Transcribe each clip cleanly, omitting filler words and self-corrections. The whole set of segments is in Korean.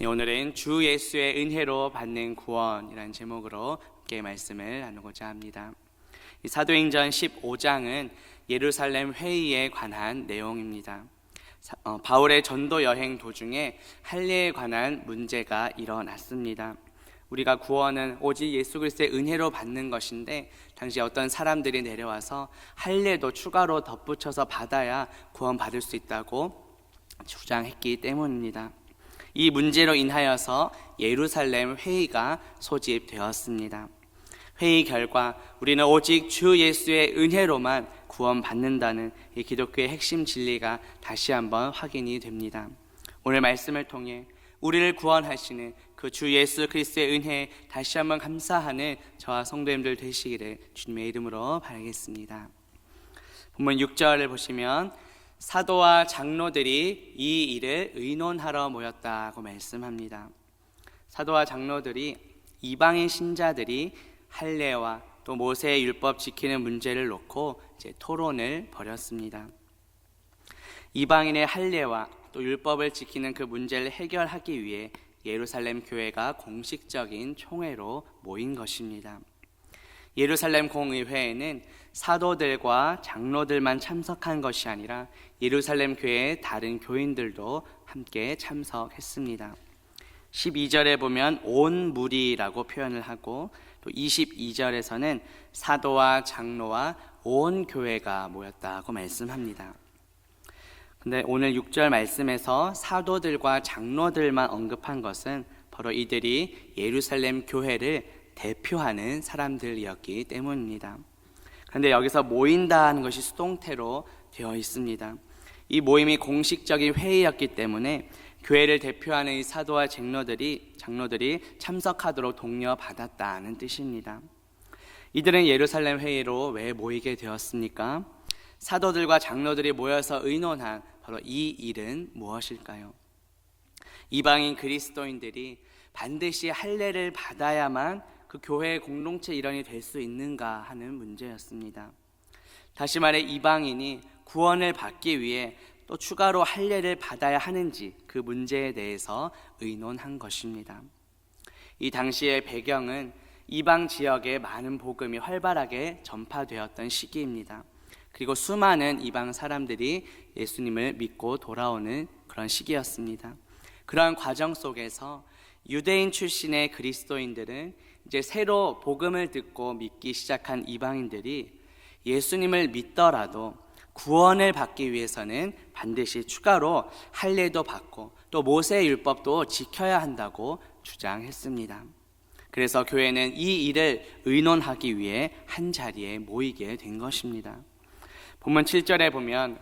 네, 오늘은 주 예수의 은혜로 받는 구원이라는 제목으로 함께 말씀을 나누고자 합니다. 사도행전 15장은 예루살렘 회의에 관한 내용입니다. 바울의 전도 여행 도중에 할례에 관한 문제가 일어났습니다. 우리가 구원은 오직 예수 그리스도의 은혜로 받는 것인데, 당시 어떤 사람들이 내려와서 할례도 추가로 덧붙여서 받아야 구원받을 수 있다고 주장했기 때문입니다. 이 문제로 인하여서 예루살렘 회의가 소집되었습니다. 회의 결과 우리는 오직 주 예수의 은혜로만 구원받는다는 이 기독교의 핵심 진리가 다시 한번 확인이 됩니다. 오늘 말씀을 통해 우리를 구원하시는 그 주 예수 그리스도의 은혜에 다시 한번 감사하는 저와 성도님들 되시기를 주님의 이름으로 바라겠습니다. 본문 6절을 보시면 사도와 장로들이 이 일을 의논하러 모였다고 말씀합니다. 사도와 장로들이 이방인 신자들이 할례와 또 모세의 율법 지키는 문제를 놓고 이제 토론을 벌였습니다. 이방인의 할례와 또 율법을 지키는 그 문제를 해결하기 위해 예루살렘 교회가 공식적인 총회로 모인 것입니다. 예루살렘 공의회에는 사도들과 장로들만 참석한 것이 아니라 예루살렘 교회의 다른 교인들도 함께 참석했습니다. 12절에 보면 온 무리라고 표현을 하고, 또 22절에서는 사도와 장로와 온 교회가 모였다고 말씀합니다. 근데 오늘 6절 말씀에서 사도들과 장로들만 언급한 것은 바로 이들이 예루살렘 교회를 대표하는 사람들이었기 때문입니다. 그런데 여기서 모인다는 것이 수동태로 되어 있습니다. 이 모임이 공식적인 회의였기 때문에 교회를 대표하는 이 사도와 장로들이 참석하도록 독려받았다는 뜻입니다. 이들은 예루살렘 회의로 왜 모이게 되었습니까? 사도들과 장로들이 모여서 의논한 바로 이 일은 무엇일까요? 이방인 그리스도인들이 반드시 할례를 받아야만 그 교회의 공동체 일원이 될 수 있는가 하는 문제였습니다. 다시 말해 이방인이 구원을 받기 위해 또 추가로 할례를 받아야 하는지 그 문제에 대해서 의논한 것입니다. 이 당시의 배경은 이방 지역에 많은 복음이 활발하게 전파되었던 시기입니다. 그리고 수많은 이방 사람들이 예수님을 믿고 돌아오는 그런 시기였습니다. 그런 과정 속에서 유대인 출신의 그리스도인들은 이제 새로 복음을 듣고 믿기 시작한 이방인들이 예수님을 믿더라도 구원을 받기 위해서는 반드시 추가로 할례도 받고 또 모세의 율법도 지켜야 한다고 주장했습니다. 그래서 교회는 이 일을 의논하기 위해 한 자리에 모이게 된 것입니다. 본문 7절에 보면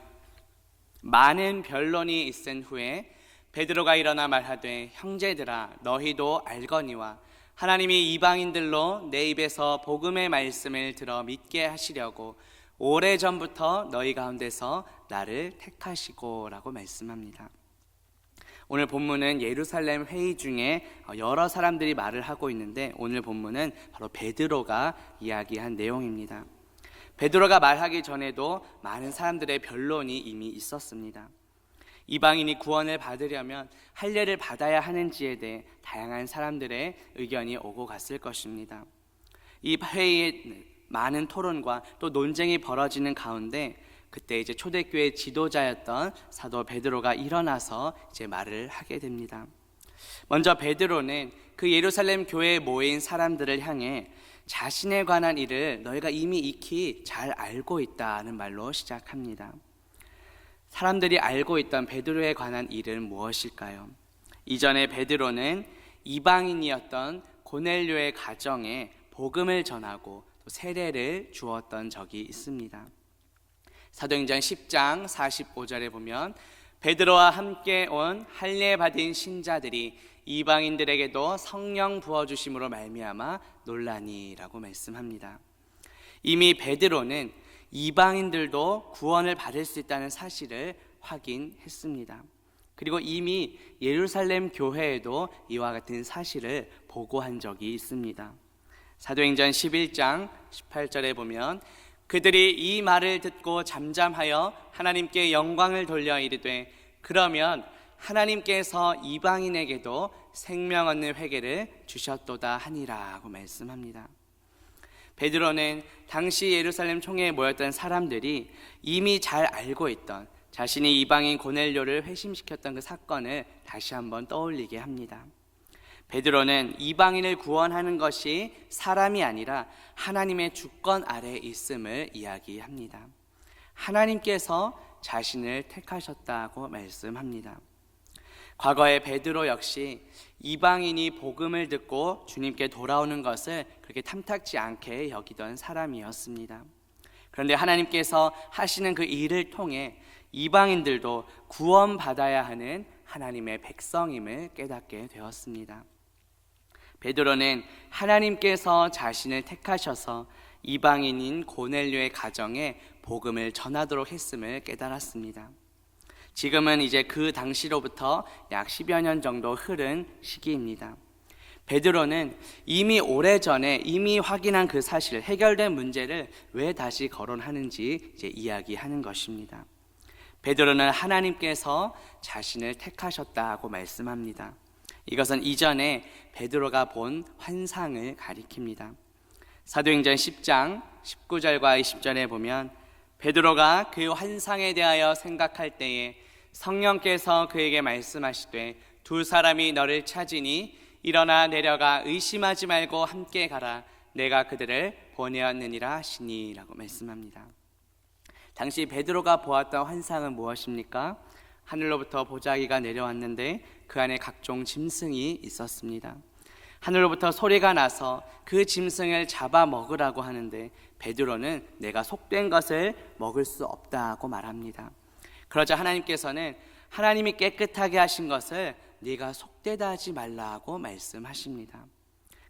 많은 변론이 있은 후에 베드로가 일어나 말하되 형제들아 너희도 알거니와 하나님이 이방인들로 내 입에서 복음의 말씀을 들어 믿게 하시려고 오래전부터 너희 가운데서 나를 택하시고 라고 말씀합니다. 오늘 본문은 예루살렘 회의 중에 여러 사람들이 말을 하고 있는데, 오늘 본문은 바로 베드로가 이야기한 내용입니다. 베드로가 말하기 전에도 많은 사람들의 변론이 이미 있었습니다. 이방인이 구원을 받으려면 할례를 받아야 하는지에 대해 다양한 사람들의 의견이 오고 갔을 것입니다. 이 회의에 많은 토론과 또 논쟁이 벌어지는 가운데 그때 이제 초대교회 지도자였던 사도 베드로가 일어나서 이제 말을 하게 됩니다. 먼저 베드로는 그 예루살렘 교회에 모인 사람들을 향해 자신에 관한 일을 너희가 이미 익히 잘 알고 있다는 말로 시작합니다. 사람들이 알고 있던 베드로에 관한 일은 무엇일까요? 이전에 베드로는 이방인이었던 고넬료의 가정에 복음을 전하고 또 세례를 주었던 적이 있습니다. 사도행전 10장 45절에 보면 베드로와 함께 온 할례 받은 신자들이 이방인들에게도 성령 부어주심으로 말미암아 놀라니라고 말씀합니다. 이미 베드로는 이방인들도 구원을 받을 수 있다는 사실을 확인했습니다. 그리고 이미 예루살렘 교회에도 이와 같은 사실을 보고한 적이 있습니다. 사도행전 11장 18절에 보면 그들이 이 말을 듣고 잠잠하여 하나님께 영광을 돌려 이르되 그러면 하나님께서 이방인에게도 생명 얻는 회개를 주셨도다 하니라고 말씀합니다. 베드로는 당시 예루살렘 총회에 모였던 사람들이 이미 잘 알고 있던 자신이 이방인 고넬료를 회심시켰던 그 사건을 다시 한번 떠올리게 합니다. 베드로는 이방인을 구원하는 것이 사람이 아니라 하나님의 주권 아래에 있음을 이야기합니다. 하나님께서 자신을 택하셨다고 말씀합니다. 과거에 베드로 역시 이방인이 복음을 듣고 주님께 돌아오는 것을 그렇게 탐탁지 않게 여기던 사람이었습니다. 그런데 하나님께서 하시는 그 일을 통해 이방인들도 구원받아야 하는 하나님의 백성임을 깨닫게 되었습니다. 베드로는 하나님께서 자신을 택하셔서 이방인인 고넬료의 가정에 복음을 전하도록 했음을 깨달았습니다. 지금은 이제 그 당시로부터 약 10여 년 정도 흐른 시기입니다. 베드로는 이미 오래전에 이미 확인한 그 사실, 해결된 문제를 왜 다시 거론하는지 이제 이야기하는 것입니다. 베드로는 하나님께서 자신을 택하셨다고 말씀합니다. 이것은 이전에 베드로가 본 환상을 가리킵니다. 사도행전 10장 19절과 20절에 보면 베드로가 그 환상에 대하여 생각할 때에 성령께서 그에게 말씀하시되 두 사람이 너를 찾으니 일어나 내려가 의심하지 말고 함께 가라 내가 그들을 보내었느니라 하시니 라고 말씀합니다. 당시 베드로가 보았던 환상은 무엇입니까? 하늘로부터 보자기가 내려왔는데 그 안에 각종 짐승이 있었습니다. 하늘로부터 소리가 나서 그 짐승을 잡아 먹으라고 하는데 베드로는 내가 속된 것을 먹을 수 없다고 말합니다. 그러자 하나님께서는 하나님이 깨끗하게 하신 것을 네가 속되다 하지 말라고 말씀하십니다.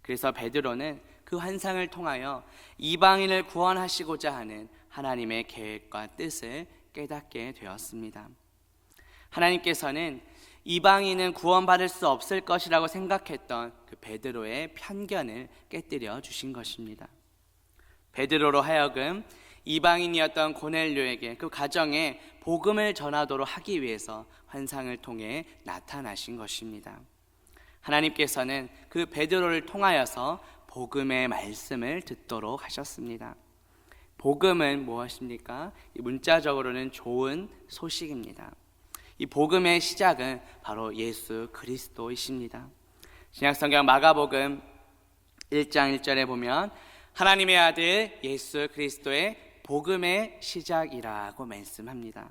그래서 베드로는 그 환상을 통하여 이방인을 구원하시고자 하는 하나님의 계획과 뜻을 깨닫게 되었습니다. 하나님께서는 이방인은 구원받을 수 없을 것이라고 생각했던 그 베드로의 편견을 깨뜨려 주신 것입니다. 베드로로 하여금 이방인이었던 고넬료에게 그 가정에 복음을 전하도록 하기 위해서 환상을 통해 나타나신 것입니다. 하나님께서는 그 베드로를 통하여서 복음의 말씀을 듣도록 하셨습니다. 복음은 무엇입니까? 문자적으로는 좋은 소식입니다. 이 복음의 시작은 바로 예수 그리스도이십니다. 신약성경 마가복음 1장 1절에 보면 하나님의 아들 예수 그리스도의 복음의 시작이라고 말씀합니다.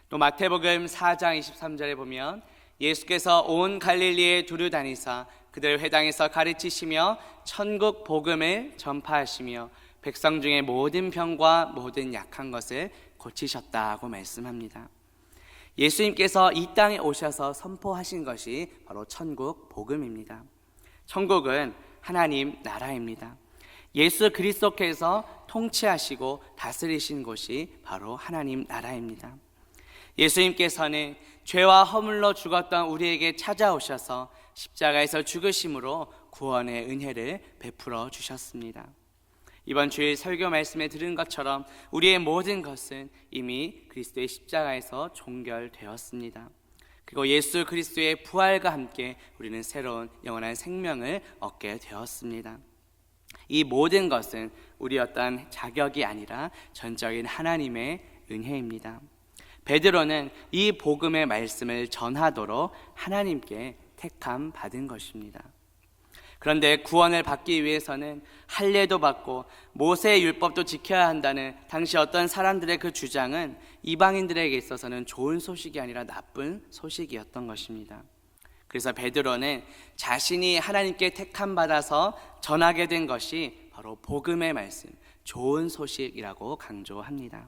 또 마태복음 4장 23절에 보면 예수께서 온 갈릴리에 두루 다니사 그들 회당에서 가르치시며 천국 복음을 전파하시며 백성 중에 모든 병과 모든 약한 것을 고치셨다고 말씀합니다. 예수님께서 이 땅에 오셔서 선포하신 것이 바로 천국 복음입니다. 천국은 하나님 나라입니다. 예수 그리스도께서 통치하시고 다스리신 곳이 바로 하나님 나라입니다. 예수님께서는 죄와 허물로 죽었던 우리에게 찾아오셔서 십자가에서 죽으심으로 구원의 은혜를 베풀어 주셨습니다. 이번 주일 설교 말씀에 들은 것처럼 우리의 모든 것은 이미 그리스도의 십자가에서 종결되었습니다. 그리고 예수 그리스도의 부활과 함께 우리는 새로운 영원한 생명을 얻게 되었습니다. 이 모든 것은 우리 어떤 자격이 아니라 전적인 하나님의 은혜입니다. 베드로는 이 복음의 말씀을 전하도록 하나님께 택함 받은 것입니다. 그런데 구원을 받기 위해서는 할례도 받고 모세의 율법도 지켜야 한다는 당시 어떤 사람들의 그 주장은 이방인들에게 있어서는 좋은 소식이 아니라 나쁜 소식이었던 것입니다. 그래서 베드로는 자신이 하나님께 택함 받아서 전하게 된 것이 바로 복음의 말씀, 좋은 소식이라고 강조합니다.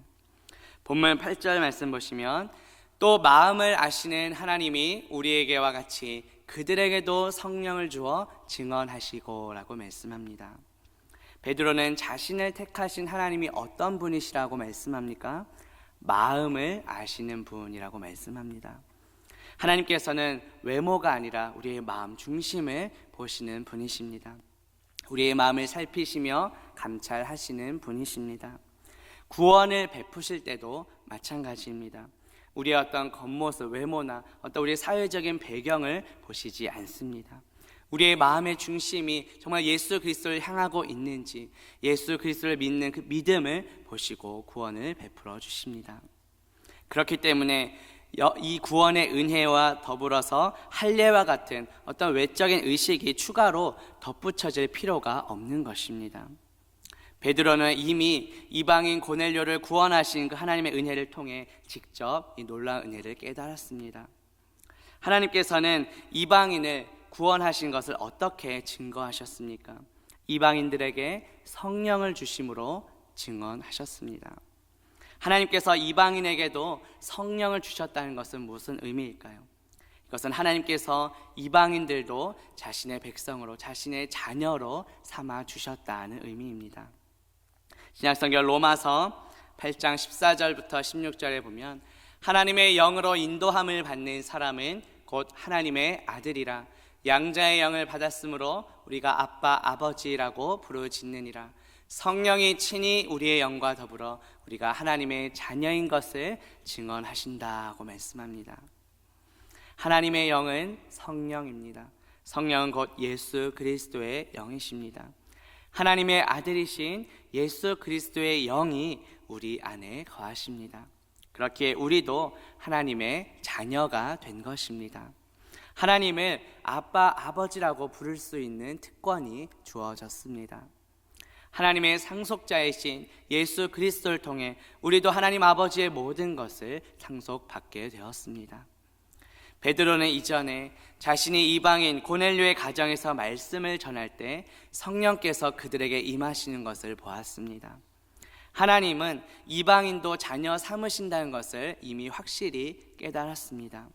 본문 8절 말씀 보시면 또 마음을 아시는 하나님이 우리에게와 같이 그들에게도 성령을 주어 증언하시고 라고 말씀합니다. 베드로는 자신을 택하신 하나님이 어떤 분이시라고 말씀합니까? 마음을 아시는 분이라고 말씀합니다. 하나님께서는 외모가 아니라 우리의 마음 중심을 보시는 분이십니다. 우리의 마음을 살피시며 감찰하시는 분이십니다. 구원을 베푸실 때도 마찬가지입니다. 우리의 어떤 겉모습, 외모나 어떤 우리의 사회적인 배경을 보시지 않습니다. 우리의 마음의 중심이 정말 예수 그리스도를 향하고 있는지, 예수 그리스도를 믿는 그 믿음을 보시고 구원을 베풀어 주십니다. 그렇기 때문에 이 구원의 은혜와 더불어서 할례와 같은 어떤 외적인 의식이 추가로 덧붙여질 필요가 없는 것입니다. 베드로는 이미 이방인 고넬료를 구원하신 그 하나님의 은혜를 통해 직접 이 놀라운 은혜를 깨달았습니다. 하나님께서는 이방인을 구원하신 것을 어떻게 증거하셨습니까? 이방인들에게 성령을 주심으로 증언하셨습니다. 하나님께서 이방인에게도 성령을 주셨다는 것은 무슨 의미일까요? 이것은 하나님께서 이방인들도 자신의 백성으로, 자신의 자녀로 삼아 주셨다는 의미입니다. 신약성경 로마서 8장 14절부터 16절에 보면 하나님의 영으로 인도함을 받는 사람은 곧 하나님의 아들이라 양자의 영을 받았으므로 우리가 아빠 아버지라고 부르짖느니라. 성령이 친히 우리의 영과 더불어 우리가 하나님의 자녀인 것을 증언하신다고 말씀합니다. 하나님의 영은 성령입니다. 성령은 곧 예수 그리스도의 영이십니다. 하나님의 아들이신 예수 그리스도의 영이 우리 안에 거하십니다. 그렇기에 우리도 하나님의 자녀가 된 것입니다. 하나님을 아빠, 아버지라고 부를 수 있는 특권이 주어졌습니다. 하나님의 상속자이신 예수 그리스도를 통해 우리도 하나님 아버지의 모든 것을 상속받게 되었습니다. 베드로는 이전에 자신이 이방인 고넬료의 가정에서 말씀을 전할 때 성령께서 그들에게 임하시는 것을 보았습니다. 하나님은 이방인도 자녀 삼으신다는 것을 이미 확실히 깨달았습니다.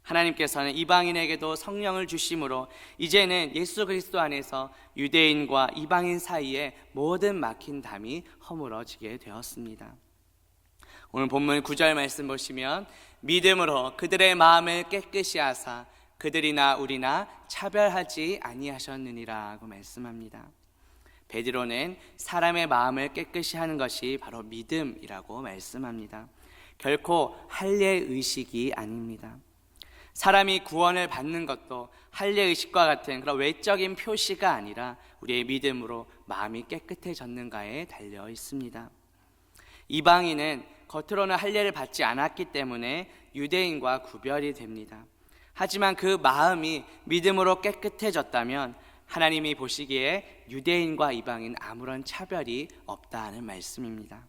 하나님께서는 이방인에게도 성령을 주심으로 이제는 예수 그리스도 안에서 유대인과 이방인 사이에 모든 막힌 담이 허물어지게 되었습니다. 오늘 본문 9절 말씀 보시면 믿음으로 그들의 마음을 깨끗이 하사 그들이나 우리나 차별하지 아니하셨느니라고 말씀합니다. 베드로는 사람의 마음을 깨끗이 하는 것이 바로 믿음이라고 말씀합니다. 결코 할례 의식이 아닙니다. 사람이 구원을 받는 것도 할례 의식과 같은 그런 외적인 표시가 아니라 우리의 믿음으로 마음이 깨끗해졌는가에 달려 있습니다. 이방인은 겉으로는 할례를 받지 않았기 때문에 유대인과 구별이 됩니다. 하지만 그 마음이 믿음으로 깨끗해졌다면 하나님이 보시기에 유대인과 이방인 아무런 차별이 없다는 말씀입니다.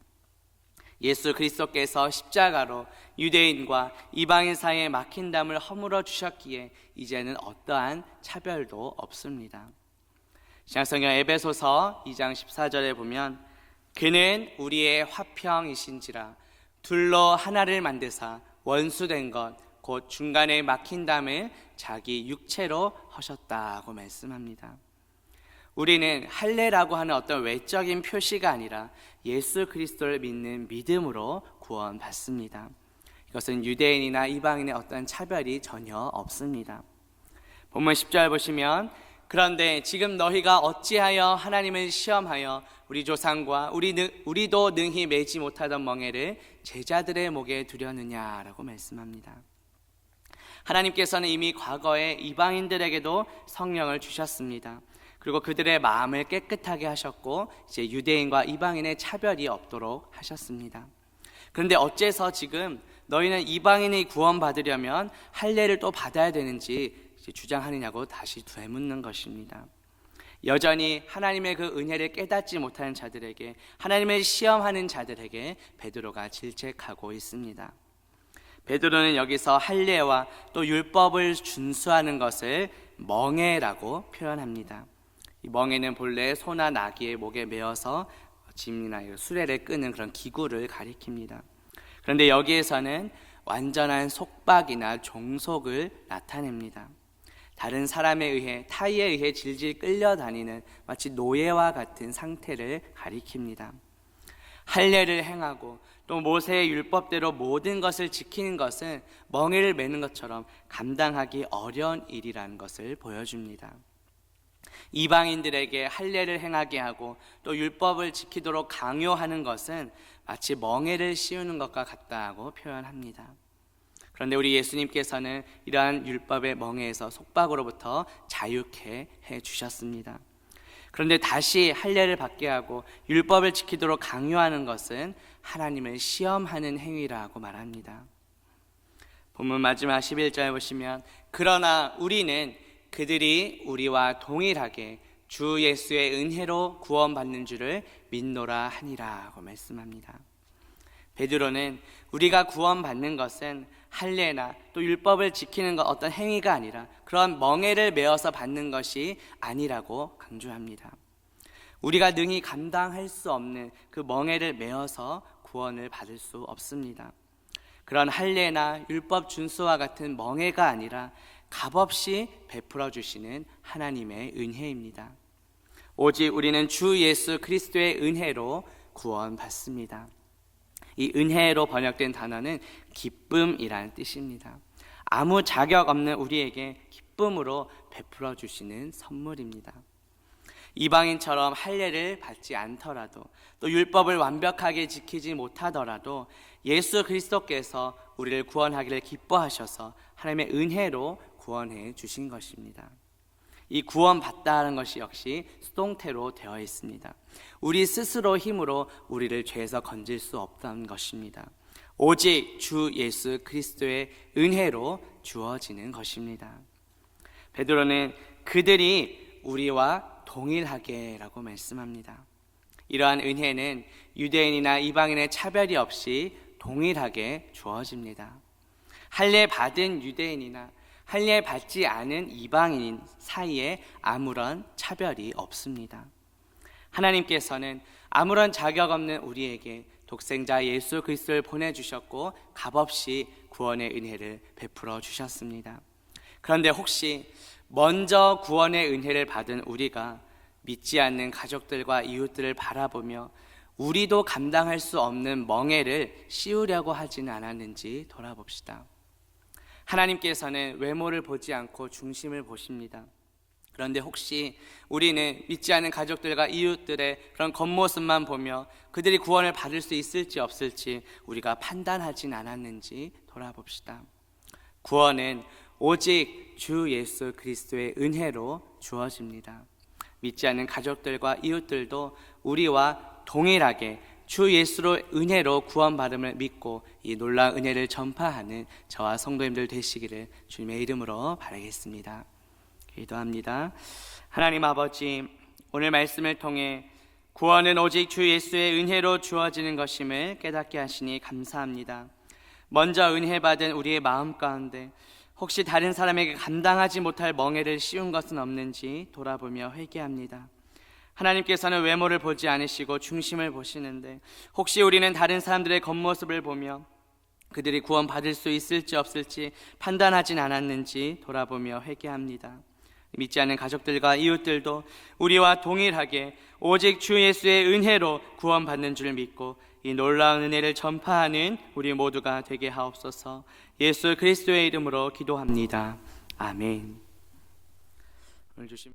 예수 그리스도께서 십자가로 유대인과 이방인 사이에 막힌 담을 허물어 주셨기에 이제는 어떠한 차별도 없습니다. 신약성경 에베소서 2장 14절에 보면 그는 우리의 화평이신지라 둘로 하나를 만드사 원수된 것 곧 중간에 막힌 담을 자기 육체로 하셨다고 말씀합니다. 우리는 할례라고 하는 어떤 외적인 표시가 아니라 예수 그리스도를 믿는 믿음으로 구원받습니다. 이것은 유대인이나 이방인의 어떤 차별이 전혀 없습니다. 본문 10절 보시면 그런데 지금 너희가 어찌하여 하나님을 시험하여 우리 조상과 우리도 능히 매지 못하던 멍에를 제자들의 목에 두려느냐라고 말씀합니다. 하나님께서는 이미 과거에 이방인들에게도 성령을 주셨습니다. 그리고 그들의 마음을 깨끗하게 하셨고 이제 유대인과 이방인의 차별이 없도록 하셨습니다. 그런데 어째서 지금 너희는 이방인이 구원받으려면 할례를 또 받아야 되는지 주장하느냐고 다시 되묻는 것입니다. 여전히 하나님의 그 은혜를 깨닫지 못하는 자들에게, 하나님을 시험하는 자들에게 베드로가 질책하고 있습니다. 베드로는 여기서 할례와 또 율법을 준수하는 것을 멍에라고 표현합니다. 이 멍에는 본래 소나 나귀의 목에 메어서 짐이나 수레를 끄는 그런 기구를 가리킵니다. 그런데 여기에서는 완전한 속박이나 종속을 나타냅니다. 다른 사람에 의해, 타의에 의해 질질 끌려다니는 마치 노예와 같은 상태를 가리킵니다. 할례를 행하고 또 모세의 율법대로 모든 것을 지키는 것은 멍에를 매는 것처럼 감당하기 어려운 일이라는 것을 보여줍니다. 이방인들에게 할례를 행하게 하고 또 율법을 지키도록 강요하는 것은 마치 멍에를 씌우는 것과 같다고 표현합니다. 그런데 우리 예수님께서는 이러한 율법의 멍에에서 속박으로부터 자유케 해주셨습니다. 그런데 다시 할례를 받게 하고 율법을 지키도록 강요하는 것은 하나님을 시험하는 행위라고 말합니다. 본문 마지막 11절 보시면 그러나 우리는 그들이 우리와 동일하게 주 예수의 은혜로 구원받는 줄을 믿노라 하니라고 말씀합니다. 베드로는 우리가 구원받는 것은 할례나 또 율법을 지키는 것 어떤 행위가 아니라 그런 멍에를 메어서 받는 것이 아니라고 강조합니다. 우리가 능히 감당할 수 없는 그 멍에를 메어서 구원을 받을 수 없습니다. 그런 할례나 율법 준수와 같은 멍에가 아니라 값없이 베풀어 주시는 하나님의 은혜입니다. 오직 우리는 주 예수 그리스도의 은혜로 구원받습니다. 이 은혜로 번역된 단어는 기쁨이라는 뜻입니다. 아무 자격 없는 우리에게 기쁨으로 베풀어 주시는 선물입니다. 이방인처럼 할례를 받지 않더라도 또 율법을 완벽하게 지키지 못하더라도 예수 그리스도께서 우리를 구원하기를 기뻐하셔서 하나님의 은혜로 구원해 주신 것입니다. 이 구원받다는 것이 역시 수동태로 되어 있습니다. 우리 스스로 힘으로 우리를 죄에서 건질 수 없던 것입니다. 오직 주 예수 그리스도의 은혜로 주어지는 것입니다. 베드로는 그들이 우리와 동일하게 라고 말씀합니다. 이러한 은혜는 유대인이나 이방인의 차별이 없이 동일하게 주어집니다. 할례 받은 유대인이나 할례 받지 않은 이방인 사이에 아무런 차별이 없습니다. 하나님께서는 아무런 자격 없는 우리에게 독생자 예수 그리스도를 보내주셨고 값없이 구원의 은혜를 베풀어 주셨습니다. 그런데 혹시 먼저 구원의 은혜를 받은 우리가 믿지 않는 가족들과 이웃들을 바라보며 우리도 감당할 수 없는 멍에를 씌우려고 하지는 않았는지 돌아봅시다. 하나님께서는 외모를 보지 않고 중심을 보십니다. 그런데 혹시 우리는 믿지 않는 가족들과 이웃들의 그런 겉모습만 보며 그들이 구원을 받을 수 있을지 없을지 우리가 판단하진 않았는지 돌아봅시다. 구원은 오직 주 예수 그리스도의 은혜로 주어집니다. 믿지 않는 가족들과 이웃들도 우리와 동일하게 주 예수로 은혜로 구원받음을 믿고 이 놀라운 은혜를 전파하는 저와 성도님들 되시기를 주님의 이름으로 바라겠습니다. 기도합니다. 하나님 아버지, 오늘 말씀을 통해 구원은 오직 주 예수의 은혜로 주어지는 것임을 깨닫게 하시니 감사합니다. 먼저 은혜 받은 우리의 마음 가운데 혹시 다른 사람에게 감당하지 못할 멍에를 씌운 것은 없는지 돌아보며 회개합니다. 하나님께서는 외모를 보지 않으시고 중심을 보시는데 혹시 우리는 다른 사람들의 겉모습을 보며 그들이 구원받을 수 있을지 없을지 판단하진 않았는지 돌아보며 회개합니다. 믿지 않는 가족들과 이웃들도 우리와 동일하게 오직 주 예수의 은혜로 구원받는 줄 믿고 이 놀라운 은혜를 전파하는 우리 모두가 되게 하옵소서. 예수 그리스도의 이름으로 기도합니다. 아멘. 오늘 주신